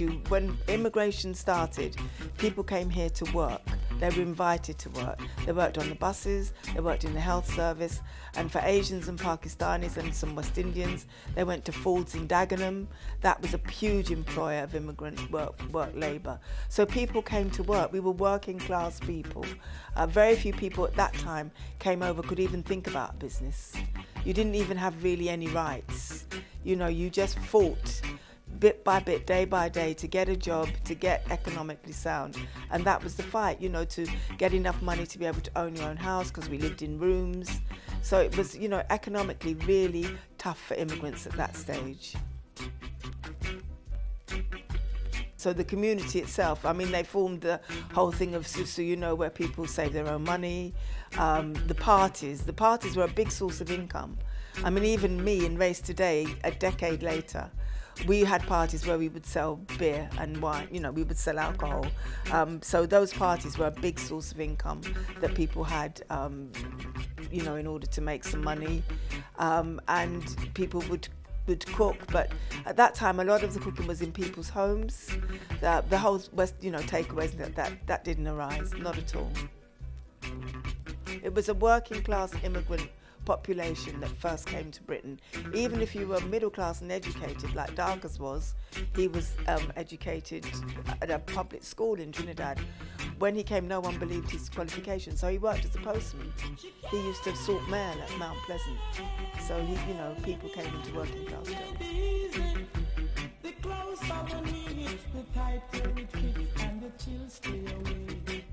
do, when immigration started, people came here to work. They were invited to work. They worked on the buses, they worked in the health service, and for Asians and Pakistanis and some West Indians, they went to Ford's in Dagenham. That was a huge employer of immigrant work labour. So people came to work. We were working class people. Very few people at that time came over could even think about business. You didn't even have really any rights. You know, you just fought bit by bit, day by day, to get a job, to get economically sound. And that was the fight, you know, to get enough money to be able to own your own house, because we lived in rooms. So it was, you know, economically really tough for immigrants at that stage. So the community itself, I mean, they formed the whole thing of Susu, you know, where people save their own money. The parties were a big source of income. I mean, even me in Race Today, a decade later, we had parties where we would sell beer and wine, you know, we would sell alcohol. So those parties were a big source of income that people had, you know, in order to make some money. And people would cook, but at that time a lot of the cooking was in people's homes. The whole West, you know, takeaways, that didn't arise, not at all. It was a working class immigrant population that first came to Britain. Even if you were middle class and educated, like Darcus was, he was educated at a public school in Trinidad. When he came, no one believed his qualifications, so he worked as a postman. He used to sort mail at Mount Pleasant. So he, you know, people came into working class jobs. The closer we need, the tighter it fits, and the chills stay away.